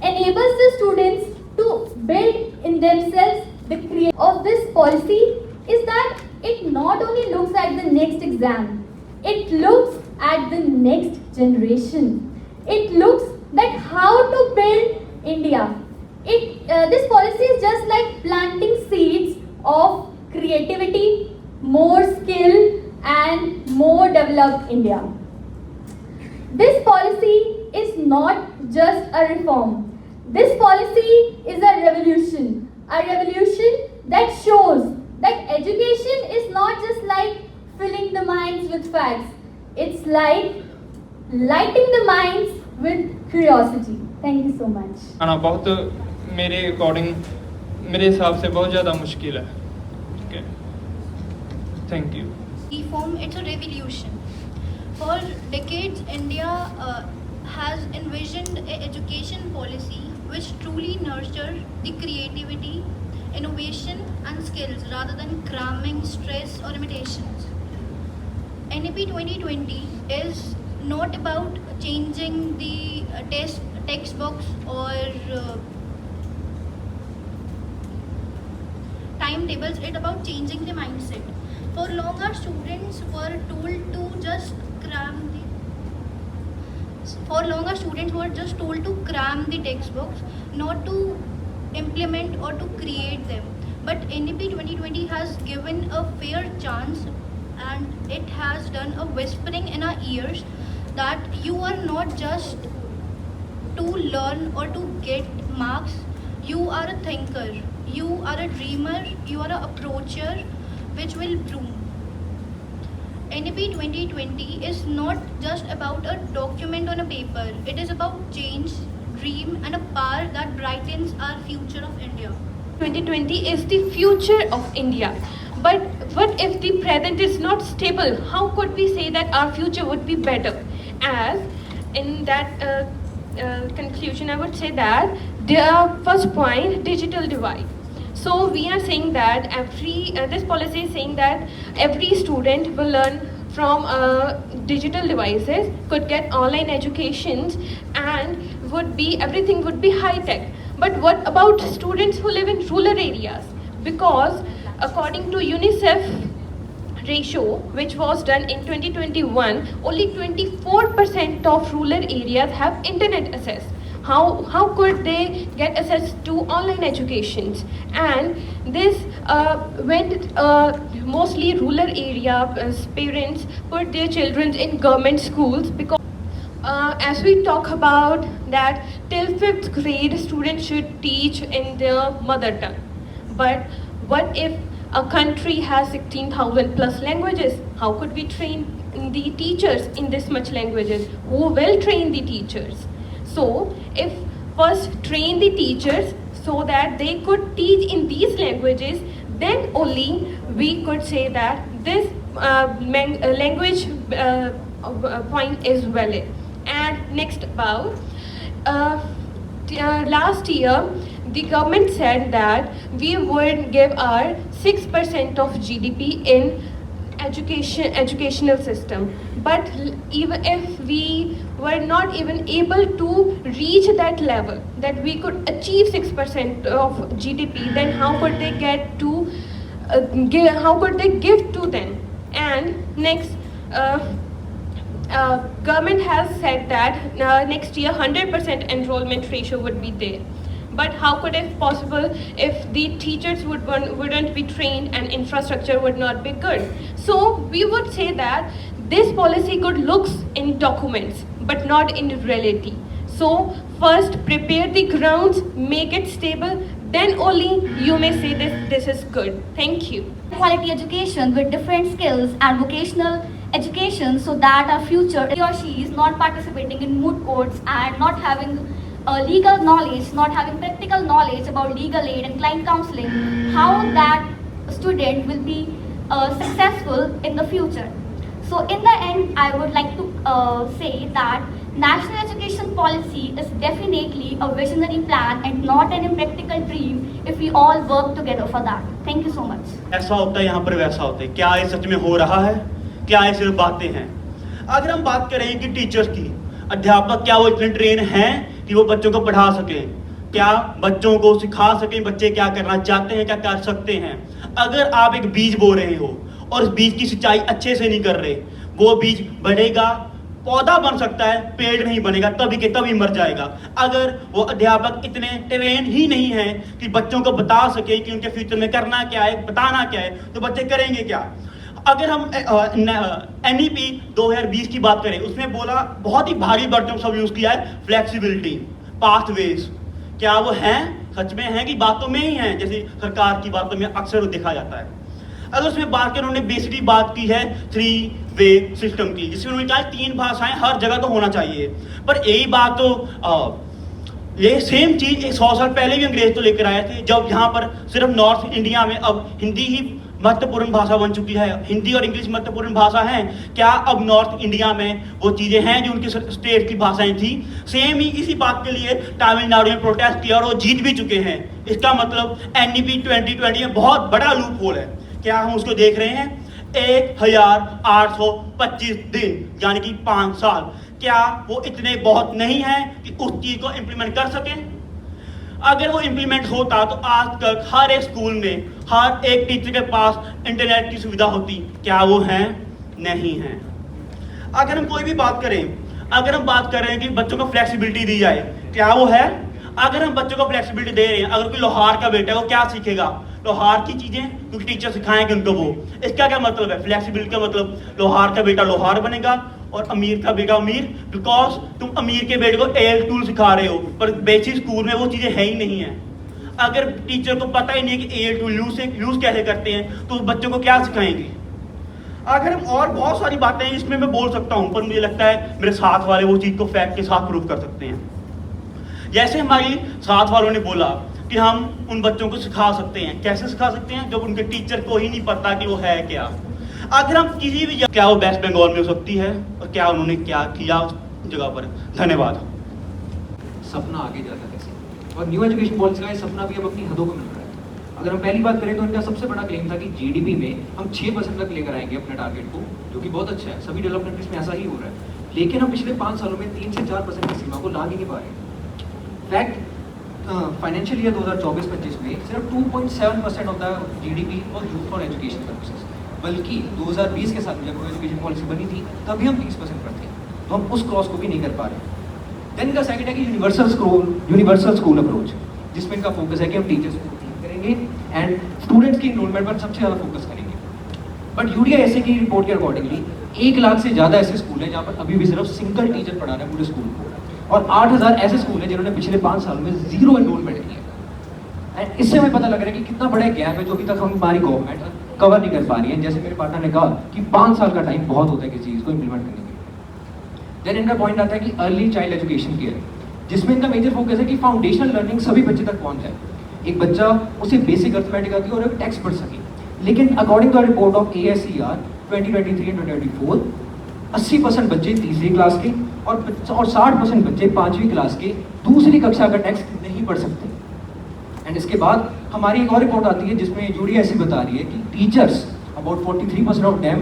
enables the students to build in themselves the creativity of this policy is that it not only looks at the next exam, it looks at the next generation. It looks that how to build India. This policy is just like planting seeds of creativity, more skill, and more developed India. This policy is not just a reform. This policy is a revolution that shows that education is not just like filling the minds with facts. It's like lighting the minds with curiosity. Thank you so much. आना बहुत मेरे according मेरे हिसाब से बहुत ज़्यादा मुश्किल है. ठीक है. Thank you. Reform, it's a revolution. For decades, India has envisioned an education policy which truly nurtures the creativity, innovation and skills rather than cramming stress or limitations. NEP 2020 is not about changing the textbooks or timetables, it's about changing the mindset. For long, our students were told to just cram the textbooks, not to implement or to create them. But NEP 2020 has given a fair chance, and it has done a whispering in our ears that you are not just to learn or to get marks. You are a thinker, you are a dreamer, you are an approacher which will bloom. NEP 2020 is not just about a document on a paper. It is about change, dream and a power that brightens our future of India. 2020 is the future of India. But what if the present is not stable? How could we say that our future would be better? As in that conclusion, I would say that the first point, digital divide. So we are saying that this policy is saying that every student will learn from digital devices, could get online educations, and everything would be high tech. But what about students who live in rural areas? Because according to UNICEF ratio, which was done in 2021, only 24% of rural areas have internet access. How could they get access to online educations? And this went mostly rural area parents put their children in government schools because as we talk about that till 5th grade students should teach in their mother tongue. But what if a country has 16,000 plus languages? How could we train the teachers in this much languages? Who will train the teachers? So if first train the teachers so that they could teach in these languages, then only we could say that this language point is valid. And next about last year the government said that we would give our 6% of GDP in educational system, but even if we were not even able to reach that level that we could achieve 6% of GDP, then how could they give to them? And next government has said that next year 100% enrollment ratio would be there. But how could it possible if the teachers wouldn't be trained and infrastructure would not be good? So we would say that this policy good looks in documents, but not in reality. So first prepare the grounds, make it stable, then only you may say this is good. Thank you. Quality education with different skills and vocational education so that our future, he or she is not participating in moot courts and not having legal knowledge, not having practical knowledge about legal aid and client counseling, how that student will be successful in the future. So in the end, I would like to say that national education policy is definitely a visionary plan and not an impractical dream if we all work together for that. Thank you so much. ऐसा होता है यहाँ पर वैसा होता है. क्या ये सच में हो रहा है? क्या ये सिर्फ बातें हैं? अगर हम बात करें कि टीचर्स की, अध्यापक क्या वो इतने ट्रेन हैं कि कि वो बच्चों को पढ़ा सकें, क्या बच्चों को सिखा सकें बच्चे क्या करना चाहते हैं, क्या कर सकते हैं। अगर आप एक बीज बो रहे हो और उस बीज की सिंचाई अच्छे से नहीं कर रहे, वो बीज बढ़ेगा, पौधा बन सकता है, पेड़ नहीं बनेगा, तभी के तभी मर जाएगा। अगर वो अध्यापक इतने ट्रेन ही नहीं हैं कि बच्चों को बता सके कि उनके फ्यूचर में करना क्या है, बताना क्या है, तो बच्चे करेंगे क्या। अगर हम NEP 2020 की बात करें, उसमें बोला बहुत ही भारी वर्ड सब यूज किया है, फ्लेक्सिबिलिटी, पाथवेज। क्या वो हैं, सच में हैं कि बातों में ही हैं, जैसे सरकार की बातों में अक्सर देखा जाता है। अगर उसमें बात करें, उन्होंने बेसिकली बात की है 3 वे सिस्टम की, जिसमें उन्होंने कहा 3 भाषाएं हर जगह तो होना चाहिए। पर यही बात तो ये सेम चीज 100 साल पहले भी अंग्रेज तो लेकर आए थे, जब यहाँ पर सिर्फ नॉर्थ इंडिया में अब हिंदी ही महत्वपूर्ण भाषा बन चुकी है, हिंदी और इंग्लिश महत्वपूर्ण भाषा है। क्या अब नॉर्थ इंडिया में वो चीजें हैं जो उनकी स्टेट की भाषाएं थी? सेम ही इसी बात के लिए तमिलनाडु में प्रोटेस्ट किया और वो जीत भी चुके हैं। इसका मतलब NEP 2020 में बहुत बड़ा लूप होल है। क्या हम उसको देख रहे हैं? 1825 दिन यानी कि 5 साल। क्या वो इतने बहुत नहीं है कि उस चीज को इंप्लीमेंट कर सकें? अगर वो इंप्लीमेंट होता तो आज तक हर एक स्कूल में हर एक टीचर के पास इंटरनेट की सुविधा होती। क्या वो हैं? नहीं है। अगर हम कोई भी बात करें, अगर हम बात कर रहे हैं कि बच्चों को फ्लेक्सिबिलिटी दी जाए, क्या वो है? अगर हम बच्चों को फ्लेक्सिबिलिटी दे रहे हैं, अगर कोई लोहार का बेटा है वो क्या सीखेगा? लोहार की चीजें, क्योंकि टीचर सिखाएंगे उनको वो। इसका क्या मतलब है? फ्लेक्सिबिलिटी का मतलब लोहार का बेटा लोहार बनेगा और अमीर का बेटा अमीर, बिकॉज तुम अमीर के बेटे को AL टूल सिखा रहे हो, पर बेसिक स्कूल में वो चीजें है ही नहीं है। अगर टीचर को पता ही नहीं है कि AL टूल यूज कैसे करते हैं, तो बच्चों को क्या सिखाएंगे? अगर हम और बहुत सारी बातें हैं इसमें मैं बोल सकता हूं, पर मुझे लगता है मेरे साथ वाले वो चीज को फैक्ट के साथ प्रूव कर सकते हैं। जैसे हमारी साथ वालों ने बोला कि हम उन बच्चों को सिखा सकते हैं। कैसे सिखा सकते हैं? जब उनके टीचर को ही नहीं पता कि वो है क्या। अगर हम किसी भी क्या वो वेस्ट बंगाल में हो सकती है, और क्या उन्होंने क्या किया उस जगह पर। धन्यवाद। सपना आगे जाता कैसे, और न्यू एजुकेशन पॉलिसी का ये सपना भी अब अपनी हदों को मिल रहा है। अगर हम पहली बात करें तो इनका सबसे बड़ा क्लेम था कि GDP में हम 6% तक लेकर आएंगे अपने टारगेट को, जो कि बहुत अच्छा है। सभी डेवलप्ड कंट्रीज में ऐसा ही हो रहा है, लेकिन हम पिछले 5 सालों में 3 से 4% की सीमा को ला ही नहीं पा रहे। फैक्ट, फाइनेंशियल ईयर 2024-25 में सिर्फ 2.7% ऑफ द GDP और यूज फॉर एजुकेशन सर्विसेज, बल्कि 2020 के साथ जब एजुकेशन पॉलिसी बनी थी तभी हम 30% पर थे, तो हम उस क्रॉस को भी नहीं कर पा रहे। देन इनका सेकंड है कि यूनिवर्सल स्कूल अप्रोच, जिसमें इनका फोकस है कि हम टीचर्स को ट्रेन करेंगे एंड स्टूडेंट्स की इनरोलमेंट पर सबसे ज़्यादा फोकस करेंगे। बट UDISA की रिपोर्ट के अकॉर्डिंगली 1 लाख से ज़्यादा ऐसे स्कूल हैं जहाँ पर अभी भी सिर्फ सिंगल टीचर पढ़ा रहे हैं पूरे स्कूल को, और 8000 ऐसे स्कूल हैं जिन्होंने पिछले 5 सालों में 0 एनरोलमेंट किया। एंड इससे हमें पता लग रहा है कि कितना बड़ा गैप है जो अभी तक हमारी गवर्नमेंट कवर नहीं कर पा रही है। जैसे मेरे पार्टनर ने कहा कि 5 साल का टाइम बहुत होता है किसी चीज़ को इम्प्लीमेंट करने के लिए। देन इनका पॉइंट आता है कि अर्ली चाइल्ड एजुकेशन केयर, जिसमें इनका मेजर फोकस है कि फाउंडेशनल लर्निंग सभी बच्चे तक पहुंच जाए। एक बच्चा उसे बेसिक अर्थमेटिक आती है और एक टेक्स्ट पढ़ सके। लेकिन according to report of ASER 2023 and 2024, 80% बच्चे तीसरी क्लास के और 60% बच्चे 5वीं क्लास के दूसरी कक्षा का टेक्स्ट नहीं पढ़ सकते। एंड इसके बाद हमारी एक और रिपोर्ट आती है जिसमें UDISA बता रही है कि teachers about 43% of them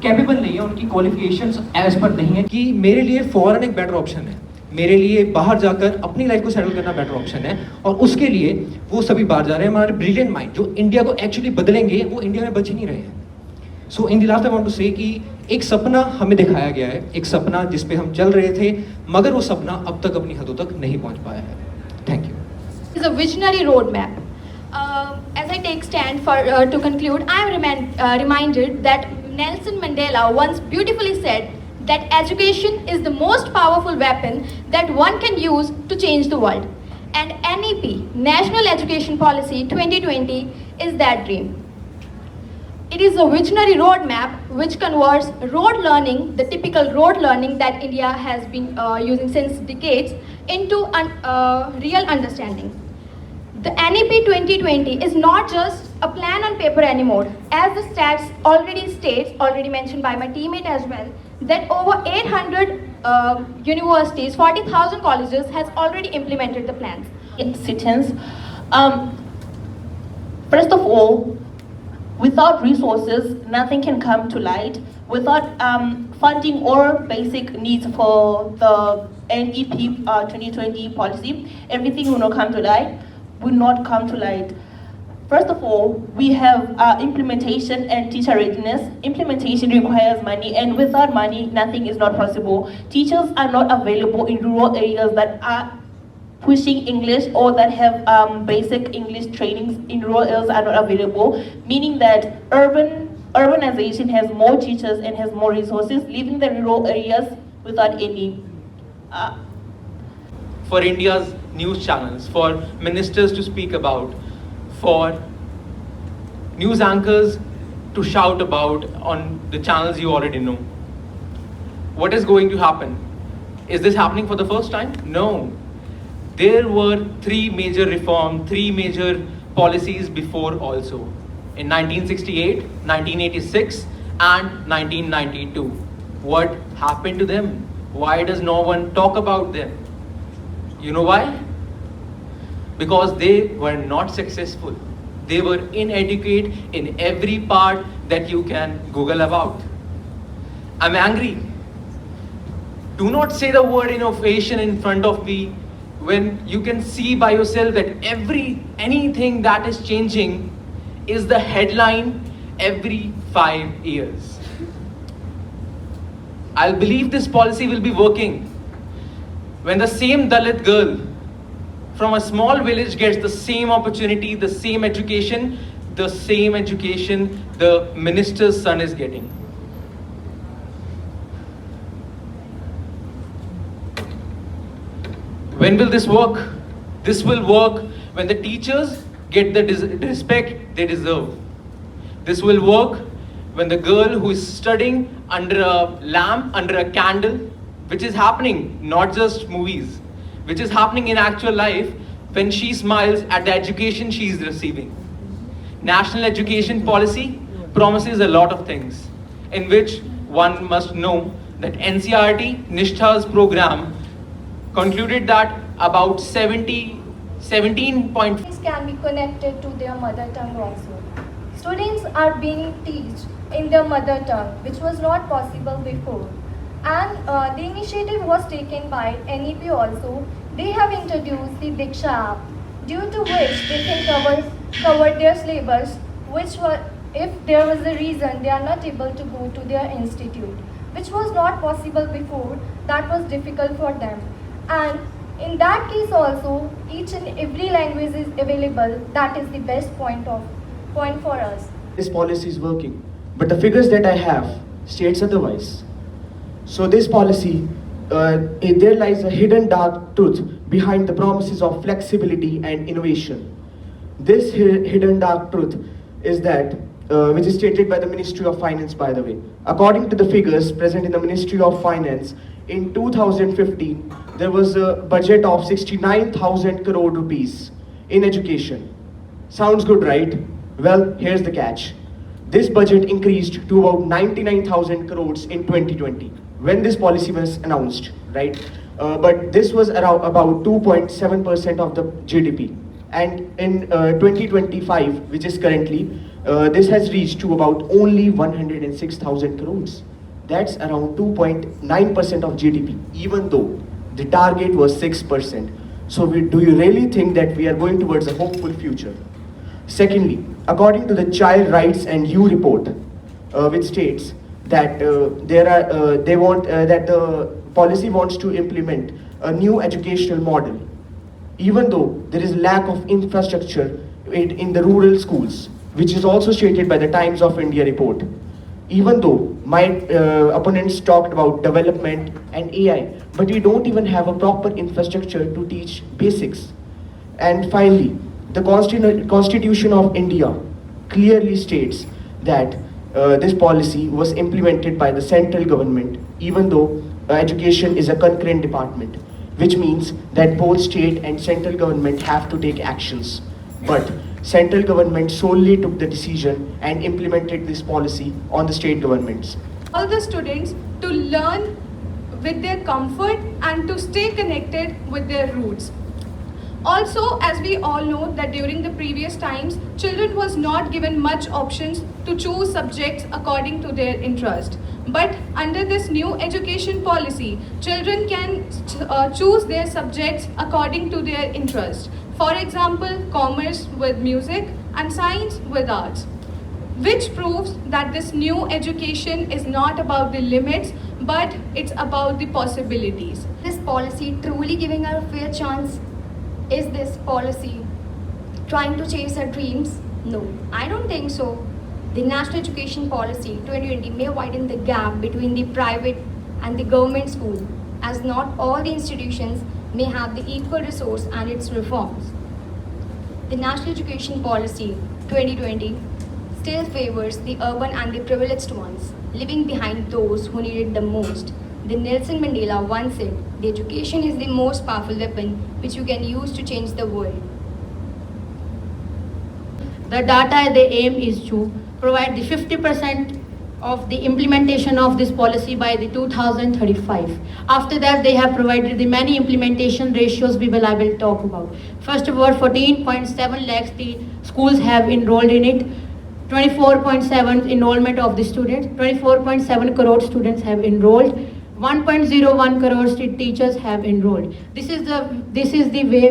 capable नहीं है, उनकी क्वालिफिकेशंस एज पर नहीं है कि मेरे लिए फॉरेन एक बेटर ऑप्शन है, मेरे लिए बाहर जाकर अपनी लाइफ को सेटल करना बेटर ऑप्शन है, और उसके लिए वो सभी बाहर जा रहे हैं। हमारे ब्रिलियंट माइंड जो इंडिया को एक्चुअली बदलेंगे वो इंडिया में बच ही नहीं रहे हैं। So in the last I want to say कि एक सपना हमें दिखाया गया है, एक सपना जिस पे हम चल रहे थे, मगर वो सपना अब तक अपनी हदों तक नहीं पहुंच पाया है। Thank you. Is a visionary roadmap. As I take stand for to conclude, I am reminded that Nelson Mandela once beautifully said that education is the most powerful weapon that one can use to change the world. And NEP, National Education Policy 2020, is that dream. It is a visionary roadmap which converts road learning, the typical road learning that India has been using since decades, into real understanding. The NEP 2020 is not just a plan on paper anymore, as the stats already mentioned by my teammate as well, that over 800 universities, 40,000 colleges has already implemented the plans. Citizens, first of all, Without resources, nothing can come to light. Without funding or basic needs for the NEP 2020 policy, everything will not come to light. First of all, we have implementation and teacher readiness. Implementation requires money, and without money, nothing is not possible. Teachers are not available in rural areas that are pushing English or that have basic English trainings in rural areas are not available, meaning that urbanization has more teachers and has more resources, leaving the rural areas without any. For India's news channels, for ministers to speak about, for news anchors to shout about on the channels you already know. What is going to happen? Is this happening for the first time? No. There were three major policies before also. In 1968, 1986, and 1992. What happened to them? Why does no one talk about them? You know why? Because they were not successful. They were inadequate in every part that you can Google about. I'm angry. Do not say the word innovation in front of me when you can see by yourself that anything that is changing is the headline every 5 years. I'll believe this policy will be working when the same Dalit girl from a small village gets the same opportunity, the same education the minister's son is getting. When will this work? This will work when the teachers get the respect they deserve. This will work when the girl who is studying under a lamp, under a candle, which is happening, not just movies, which is happening in actual life, when she smiles at the education she is receiving. National education policy promises a lot of things, in which one must know that NCERT Nishtha's program concluded that about 17 point Students can be connected to their mother tongue also. Students are being taught in their mother tongue, which was not possible before. And the initiative was taken by NEP also. They have introduced the Diksha app, due to which they can cover their syllabus, which were, if there was a reason they are not able to go to their institute, which was not possible before. That was difficult for them. And in that case also, each and every language is available. That is the best point for us. This policy is working, but the figures that I have states otherwise. So this policy, there lies a hidden dark truth behind the promises of flexibility and innovation. This hidden dark truth is that, which is stated by the Ministry of Finance, by the way. According to the figures present in the Ministry of Finance, in 2015, there was a budget of 69,000 crore rupees in education. Sounds good, right? Well, here's the catch. This budget increased to about 99,000 crores in 2020, when this policy was announced, right? But this was around about 2.7% of the GDP. And in 2025, which is currently, this has reached to about only 106,000 crores. That's around 2.9% of GDP, even though the target was 6%. So do you really think that we are going towards a hopeful future? Secondly, according to the Child Rights and Youth Report, which states that that the policy wants to implement a new educational model, even though there is lack of infrastructure in the rural schools, which is also stated by the Times of India report. Even though my opponents talked about development and AI, but we don't even have a proper infrastructure to teach basics. And finally, the Constitution of India clearly states that this policy was implemented by the central government, even though education is a concurrent department, which means that both state and central government have to take actions. But central government solely took the decision and implemented this policy on the state governments. All the students to learn with their comfort and to stay connected with their roots. Also, as we all know that during the previous times, children was not given much options to choose subjects according to their interest. But under this new education policy, children can choose their subjects according to their interest. For example, commerce with music and science with arts, which proves that this new education is not about the limits, but it's about the possibilities. This policy truly giving her a fair chance? Is this policy trying to chase her dreams? No, I don't think so. The National Education Policy 2020 may widen the gap between the private and the government school, as not all the institutions may have the equal resource and its reforms. The National Education Policy 2020 still favors the urban and the privileged ones, leaving behind those who need it the most. The Nelson Mandela once said, "The education is the most powerful weapon which you can use to change the world." The data, the aim is to provide the 50% of the implementation of this policy by the 2035. After that, they have provided the many implementation ratios I will talk about. First of all, 14.7 lakhs the schools have enrolled in it. 24.7 enrollment of the students. 24.7 crore students have enrolled. 1.01 crore teachers have enrolled. This is the way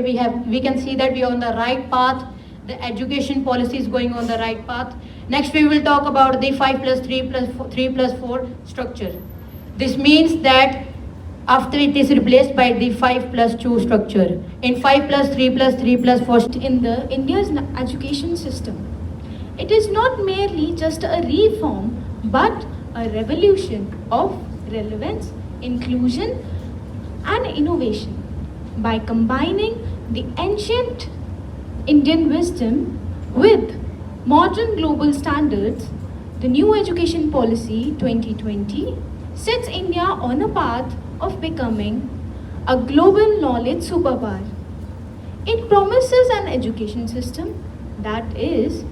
we can see that we are on the right path. The education policy is going on the right path. Next, we will talk about the 5+3+4 structure. This means that after it is replaced by the 5+2 structure. In 5+3+3+4 in the India's education system, it is not merely just a reform, but a revolution of relevance, inclusion, and innovation. By combining the ancient Indian wisdom with modern global standards, the new education policy 2020 sets India on a path of becoming a global knowledge superpower. It promises an education system that is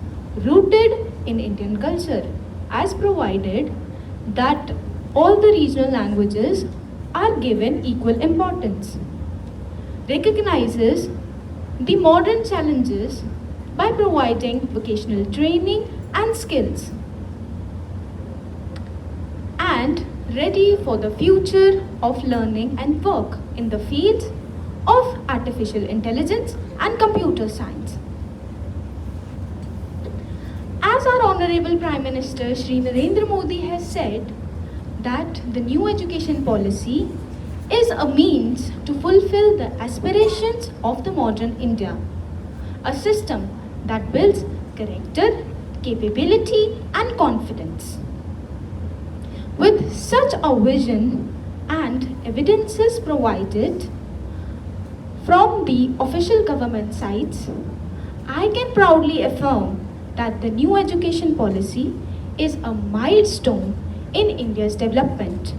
rooted in Indian culture, as provided that all the regional languages are given equal importance, recognizes the modern challenges by providing vocational training and skills, and ready for the future of learning and work in the fields of artificial intelligence and computer science. As our Honorable Prime Minister Shri Narendra Modi has said, that the new education policy is a means to fulfill the aspirations of the modern India, a system that builds character, capability, and confidence. With such a vision and evidences provided from the official government sites, I can proudly affirm that the new education policy is a milestone in India's development.